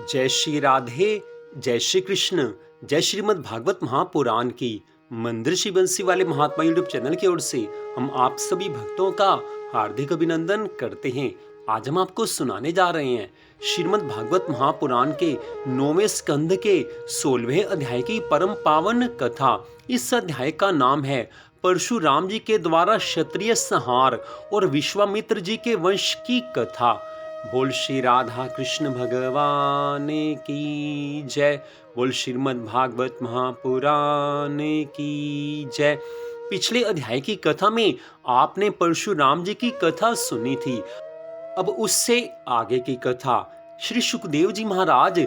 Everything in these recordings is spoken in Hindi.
जय श्री राधे, जय श्री कृष्ण, जय श्रीमद् भागवत महापुराण की मंदिर श्री बंसी वाले महात्मा यूट्यूब चैनल की ओर से हम आप सभी भक्तों का हार्दिक अभिनंदन करते हैं। आज हम आपको सुनाने जा रहे हैं श्रीमद् भागवत महापुराण के 9वें स्कंध के 16वें अध्याय की परम पावन कथा। इस अध्याय का नाम है परशुराम जी के द्वारा क्षत्रिय संहार और विश्वामित्र जी के वंश की कथा। बोल श्री राधा कृष्ण भगवान की जय। बोल श्रीमद् भागवत महापुराण की जय। पिछले अध्याय की कथा में आपने परशुराम जी की कथा सुनी थी। अब उससे आगे की कथा श्री सुखदेव जी महाराज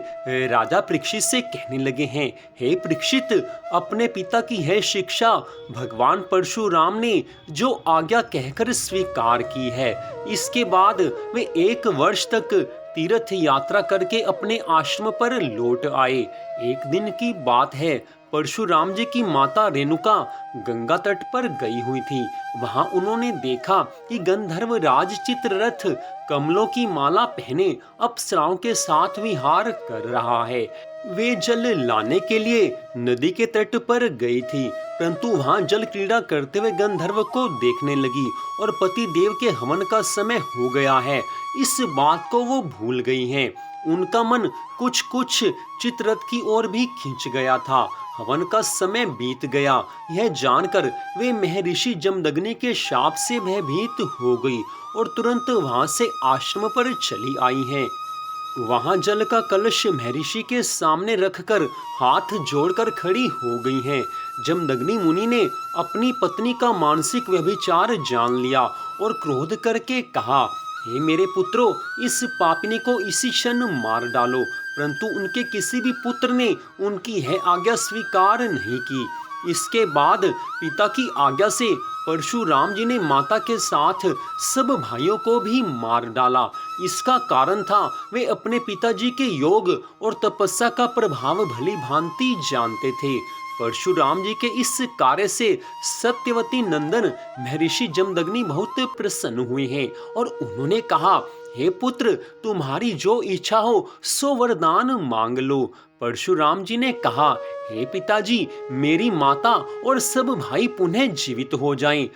राजा परीक्षित से कहने लगे हैं, हे परीक्षित, अपने पिता की है शिक्षा भगवान परशुराम ने जो आज्ञा कहकर स्वीकार की है। इसके बाद वे 1 वर्ष तक तीर्थ यात्रा करके अपने आश्रम पर लौट आए। एक दिन की बात है, परशुराम जी की माता रेणुका गंगा तट पर गई हुई थी। वहां उन्होंने देखा कि गंधर्व राज चित्ररथ कमलों की माला पहने अप्सराओं के साथ विहार कर रहा है। वे जल लाने के लिए नदी के तट पर गई थी, परंतु वहां जल क्रीड़ा करते हुए गंधर्व को देखने लगी और पति देव के हवन का समय हो गया है, इस बात को वो भूल गई हैं। उनका मन कुछ चित्ररथ की ओर भी खिंच गया था। हवन का समय बीत गया, यह जानकर वे महर्षि जमदग्नि के शाप से भयभीत हो गई और तुरंत वहां से आश्रम पर चली आई हैं। वहां जल का कलश महर्षि के सामने रखकर हाथ जोड़कर खड़ी हो गई हैं। जमदग्नि मुनि ने अपनी पत्नी का मानसिक व्यभिचार जान लिया और क्रोध करके कहा, हे मेरे पुत्रों, इस पापिनी को इसी क्षण मार डालो। परंतु उनके किसी भी पुत्र ने उनकी यह आज्ञा स्वीकार नहीं की। इसके बाद पिता की आज्ञा से परशुराम जी ने माता के साथ सब भाइयों को भी मार डाला। इसका कारण था वे अपने पिताजी के योग और तपस्या का प्रभाव भली भांति जानते थे। परशुराम जी के इस कार्य से सत्यवती नंदन महर्षि जमदग्नि बहुत प्रसन्न हुए हैं और उन्होंने कहा, हे पुत्र, तुम्हारी जो इच्छा हो सो वरदान मांग लो। परशुराम जी ने कहा, हे पिताजी, मेरी माता और सब भाई पुनः जीवित हो जाएं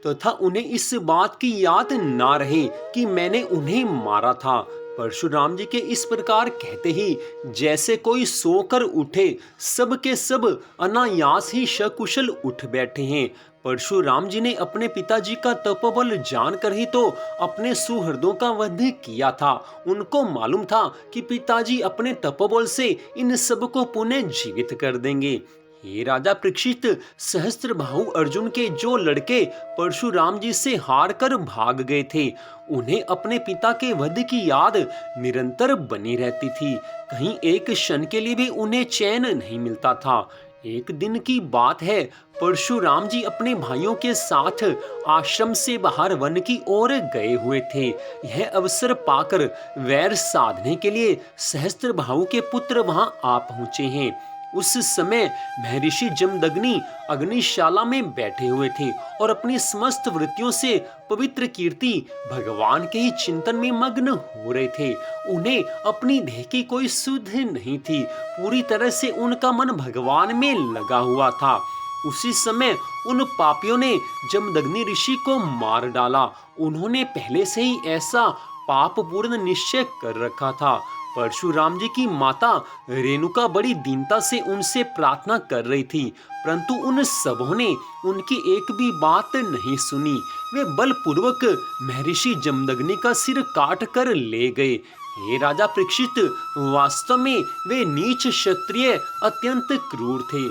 तथा उन्हें इस बात की याद ना रहे कि मैंने उन्हें मारा था। परशुराम जी के इस प्रकार कहते ही जैसे कोई सोकर उठे, सब के सब अनायास ही सकुशल उठ बैठे हैं। परशुराम जी ने अपने पिताजी का तपोबल जानकर ही तो अपने सुहृदों का वध किया था। उनको मालूम था कि पिताजी अपने तपोबल से इन सब को पुनः जीवित कर देंगे। हे राजा परीक्षित, सहस्त्रबाहु अर्जुन के जो लड़के परशुराम जी से हार कर भाग गए थे, उन्हें अपने पिता के वध की याद निरंतर बनी रहती थी। कहीं एक क्षण के लिए भी उन्हें चैन नहीं मिलता था। एक दिन की बात है, परशुराम जी अपने भाइयों के साथ आश्रम से बाहर वन की ओर गए हुए थे। यह अवसर पाकर वैर साधने के लिए सहस्त्रबाहु के पुत्र वहां आ पहुंचे हैं। उस समय महर्षि जमदग्नि अग्निशाला में बैठे हुए थे और अपनी समस्त वृत्तियों से पवित्र कीर्ति भगवान के ही चिंतन में मग्न हो रहे थे। उन्हें अपनी देह की कोई सुध नहीं थी। पूरी तरह से उनका मन भगवान में लगा हुआ था। उसी समय उन पापियों ने जमदग्नि ऋषि को मार डाला। उन्होंने पहले से ही ऐसा पापपूर्ण निश्चय कर रखा था। परशुराम जी की माता रेणुका बड़ी दीनता से उनसे प्रार्थना कर रही थी, परंतु उन सबों ने उनकी एक भी बात नहीं सुनी। वे बलपूर्वक महर्षि जमदग्नि का सिर काट कर ले गए। हे राजा परीक्षित, वास्तव में वे नीच क्षत्रिय अत्यंत क्रूर थे।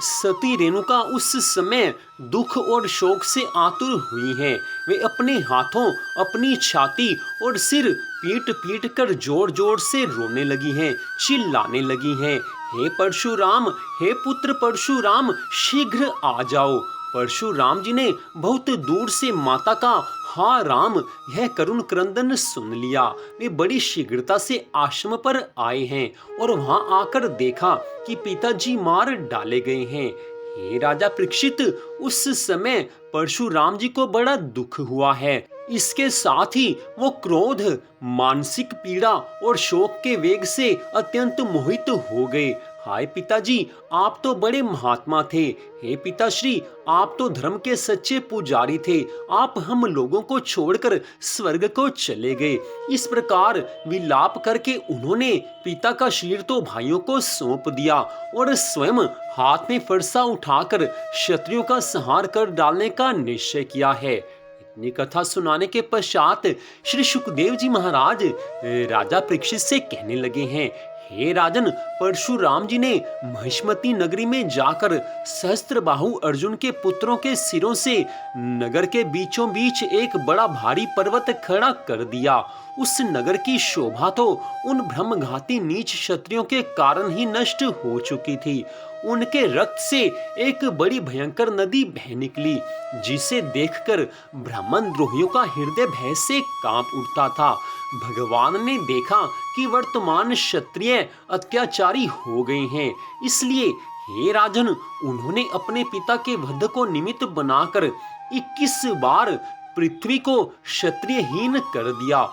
सती रेणुका उस समय दुख और शोक से आतुर हुई हैं। वे अपने हाथों, अपनी छाती और सिर पीट पीट कर जोर जोर से रोने लगी हैं, चिल्लाने लगी हैं, हे परशुराम, हे पुत्र परशुराम, शीघ्र आ जाओ। परशुराम जी ने बहुत दूर से माता का हाँ राम यह करुण क्रंदन सुन लिया। वे बड़ी शीघ्रता से आश्रम पर आए हैं और वहां आकर देखा कि पिताजी मार डाले गए हैं। हे राजा परीक्षित, उस समय परशुराम जी को बड़ा दुख हुआ है। इसके साथ ही वो क्रोध, मानसिक पीड़ा और शोक के वेग से अत्यंत मोहित हो गए। हाय पिताजी, आप तो बड़े महात्मा थे। हे पिताश्री, आप तो धर्म के सच्चे पुजारी थे। आप हम लोगों को छोड़कर स्वर्ग को चले गए। इस प्रकार विलाप करके उन्होंने पिता का शरीर तो भाइयों को सौंप दिया और स्वयं हाथ में फरसा उठाकर क्षत्रियों का संहार कर डालने का निश्चय किया है। इतनी कथा सुनाने के पश्चात श्री सुखदेव जी महाराज राजा परीक्षित से कहने लगे हैं, हे राजन, परशुराम जी ने महिष्मती नगरी में जाकर सहस्त्रबाहु अर्जुन के पुत्रों के सिरों से नगर के बीचों बीच एक बड़ा भारी पर्वत खड़ा कर दिया। उस नगर की शोभा तो उन ब्रह्मघाती नीच क्षत्रियों के कारण ही नष्ट हो चुकी थी। उनके रक्त से एक बड़ी भयंकर नदी बह निकली, जिसे देखकर ब्राह्मण द्रोहियों का हृदय भय से कांप उठता था। भगवान ने देखा कि वर्तमान क्षत्रिय अत्याचारी हो गए हैं, इसलिए हे राजन, उन्होंने अपने पिता के वध को निमित्त बनाकर 21 बार पृथ्वी को क्षत्रियहीन कर दिया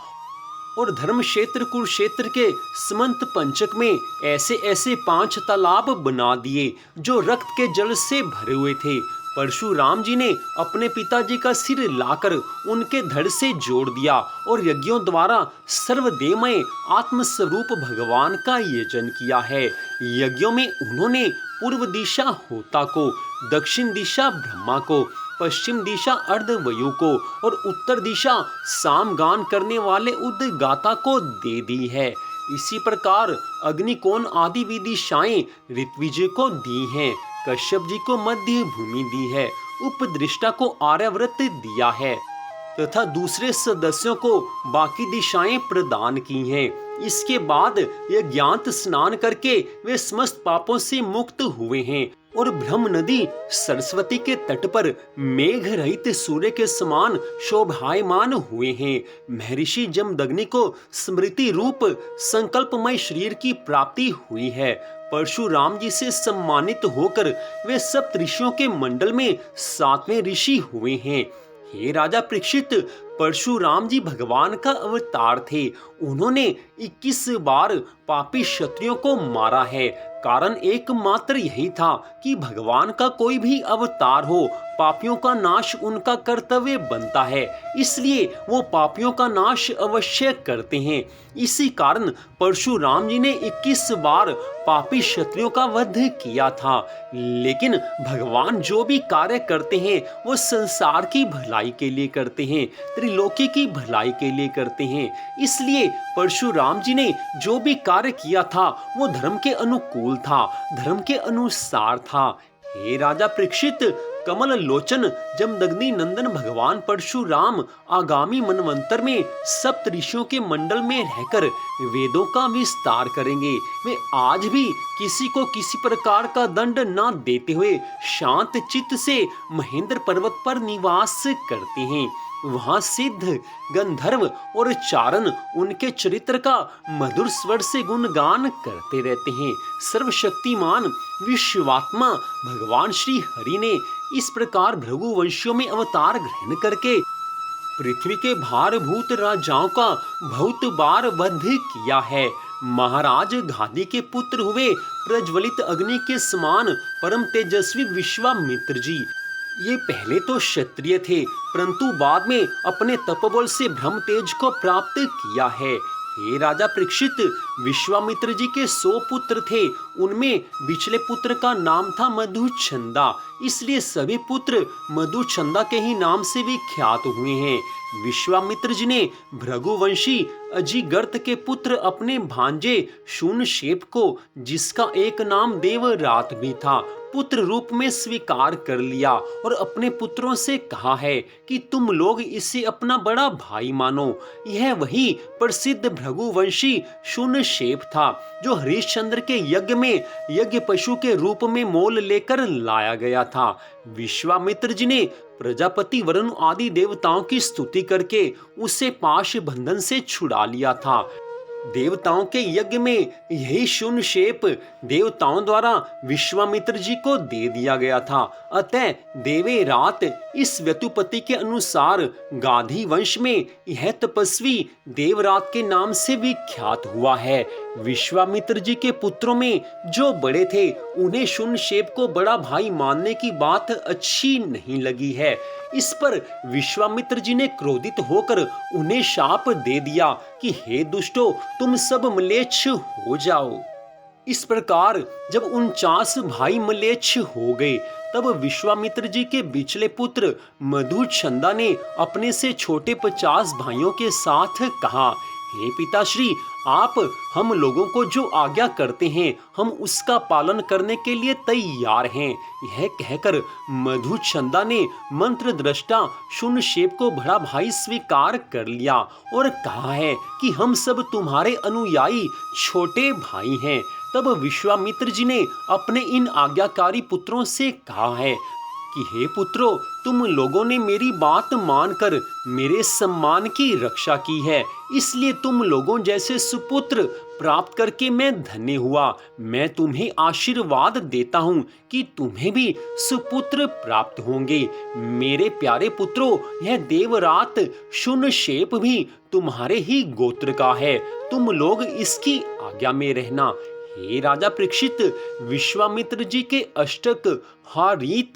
और धर्म क्षेत्र कुरुक्षेत्र के समंत पंचक में ऐसे ऐसे 5 तालाब बना दिए जो रक्त के जल से भरे हुए थे। परशुराम जी ने अपने पिताजी का सिर लाकर उनके धड़ से जोड़ दिया और यज्ञों द्वारा सर्वदेवमय आत्मस्वरूप भगवान का यजन किया है। यज्ञों में उन्होंने पूर्व दिशा होता को, दक्षिण दिशा ब्रह्मा को, पश्चिम दिशा अर्धवयु को और उत्तर दिशा सामगान करने वाले उद्गाता को दे दी है। इसी प्रकार अग्निकोण आदि विदिशाएं ऋत्विजय को दी हैं, कश्यप जी को मध्य भूमि दी है, उपदृष्टा को आर्यव्रत दिया है तथा दूसरे सदस्यों को बाकी दिशाएं प्रदान की हैं। इसके बाद ये ज्ञात स्नान करके वे समस्त पापों से मुक्त हुए हैं और ब्रह्म नदी सरस्वती के तट पर मेघ रहित सूर्य के समान शोभायमान हुए हैं। महर्षि जमदग्नि को स्मृति रूप संकल्पमय शरीर की प्राप्ति हुई है। परशुराम जी से सम्मानित होकर वे सप्तऋषियों के मंडल में 7वें ऋषि हुए हैं। हे राजा परीक्षित, परशुराम जी भगवान का अवतार थे। उन्होंने 21 बार पापी क्षत्रियों को मारा है। कारण एकमात्र यही था कि भगवान का कोई भी अवतार हो, पापियों का नाश उनका कर्तव्य बनता है, इसलिए वो पापियों का नाश अवश्य करते हैं। इसी कारण परशुराम जी ने 21 बार पापी क्षत्रियों का वध किया था। लेकिन भगवान जो भी कार्य करते हैं वो संसार की भलाई के लिए करते हैं, त्रिलोकी की भलाई के लिए करते हैं। इसलिए परशुराम जी ने जो भी कार्य किया था वो धर्म के अनुकूल था, धर्म के अनुसार था। हे राजा परीक्षित, कमल लोचन जमदग्नि नंदन भगवान परशुराम आगामी मनवंतर में सप्त ऋषियों के मंडल में रहकर वेदों का विस्तार करेंगे। वे आज भी किसी को किसी प्रकार का दंड न देते हुए शांत चित्त से महेंद्र पर्वत पर निवास करते हैं। वहां सिद्ध, गंधर्व और चारण उनके चरित्र का मधुर स्वर से गुणगान करते रहते हैं। सर्वशक्तिमान विश्वात्मा भगवान श्री हरि ने इस प्रकार भृगुवंशियों में अवतार ग्रहण करके पृथ्वी के भारभूत राजाओं का बहुत बार वध किया है। महाराज घादी के पुत्र हुए प्रज्वलित अग्नि के समान परम तेजस्वी विश्वामित्र जी, ये पहले तो क्षत्रिय थे, परंतु बाद में अपने तपोबल से ब्रह्म तेज को प्राप्त किया है। हे राजा परीक्षित, विश्वामित्र जी के 100 पुत्र थे, उनमें बिचले पुत्र का नाम था मधुचंदा, इसलिए सभी पुत्र मधुचंदा के ही नाम से विख्यात हुए हैं। विश्वामित्र जी ने भृगुवंशी अजिगर्त के पुत्र अपने भांजे शूनशेप को, जिसका एक नाम देवरात भी था, पुत्र रूप में स्वीकार कर लिया और अपने पुत्रों से कहा है कि तुम लोग इसे अपना बड़ा भाई मानो। यह वही प्रसिद्ध भृगुवंशी शूनशेप था जो हरिश्चंद्र के यज्ञ में यज्ञ पशु के रूप में मोल लेकर लाया गया था। विश्वामित्र जी ने प्रजापति वरुण आदि देवताओं की स्तुति करके उसे पाश बंधन से छुड़ा लिया था। देवताओं के यज्ञ में यही शून्य शेप देवताओं द्वारा विश्वामित्र जी को दे दिया गया था। अतः देवे रात इस व्युत्पत्ति के अनुसार गाधी वंश में यह तपस्वी देवरात के नाम से विख्यात हुआ है। विश्वामित्र जी के पुत्रों में जो बड़े थे उन्हें शून्य शेप को बड़ा भाई मानने की बात अच्छी नहीं लगी है। इस पर विश्वामित्र जी ने क्रोधित होकर उन्हें शाप दे दिया कि हे दुष्टो, तुम सब म्लेच्छ हो जाओ। इस प्रकार जब 49 भाई म्लेच्छ हो गए तब विश्वामित्र जी के बिचले पुत्र मधुचंदा ने अपने से छोटे 50 भाइयों के साथ कहा, हे पिताश्री, आप हम लोगों को जो आज्ञा करते हैं हम उसका पालन करने के लिए तैयार हैं। यह कहकर मधुचंदा ने मंत्र दृष्टा शून्य शेप को बड़ा भाई स्वीकार कर लिया और कहा है कि हम सब तुम्हारे अनुयायी छोटे भाई हैं। तब विश्वामित्र जी ने अपने इन आज्ञाकारी पुत्रों से कहा है कि हे पुत्रों, तुम लोगों ने मेरी बात मानकर मेरे सम्मान की रक्षा की है, इसलिए तुम लोगों जैसे सुपुत्र प्राप्त करके मैं धन्य हुआ। मैं तुम्हें आशीर्वाद देता हूँ कि तुम्हें भी सुपुत्र प्राप्त होंगे। मेरे प्यारे पुत्रों, यह देवरात शून्य शेप भी तुम्हारे ही गोत्र का है, तुम लोग इसकी आज्ञा में रहना। हे राजा परीक्षित, विश्वामित्र जी के अष्टक, हारीत,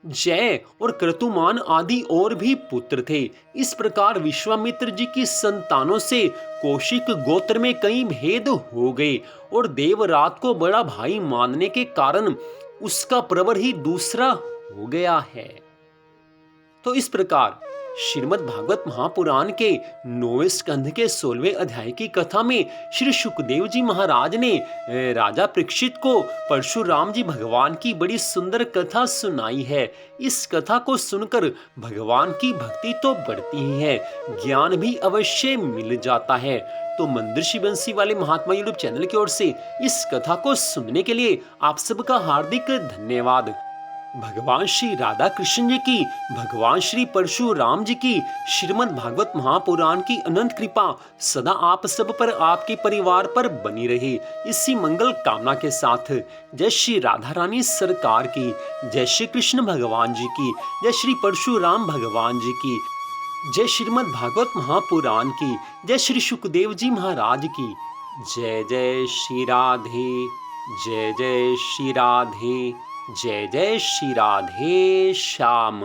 जय और क्रतुमान आदि और भी पुत्र थे। इस प्रकार विश्वामित्र जी की संतानों से कौशिक गोत्र में कई भेद हो गए और देवरात को बड़ा भाई मानने के कारण उसका प्रवर ही दूसरा हो गया है। तो इस प्रकार श्रीमद् भागवत महापुराण के 9वें स्कंध के 16वें अध्याय की कथा में श्री सुखदेव जी महाराज ने राजा परीक्षित को परशुराम जी भगवान की बड़ी सुंदर कथा सुनाई है। इस कथा को सुनकर भगवान की भक्ति तो बढ़ती ही है, ज्ञान भी अवश्य मिल जाता है। तो मंदिर बंसी वाले महात्मा यूट्यूब चैनल की ओर से इस कथा को सुनने के लिए आप सबका हार्दिक धन्यवाद। भगवान श्री राधा कृष्ण जी की, भगवान श्री परशुराम जी की, श्रीमद् भागवत महापुराण की अनंत कृपा सदा आप सब पर, आपके परिवार पर बनी रहे, इसी मंगल कामना के साथ जय श्री राधा रानी सरकार की, जय श्री कृष्ण भगवान जी की, जय श्री परशुराम भगवान जी की, जय श्रीमद् भागवत महापुराण की, जय श्री सुखदेव जी महाराज की। जय जय श्री राधे, जय जय श्री राधे, जय जय श्री राधे श्याम।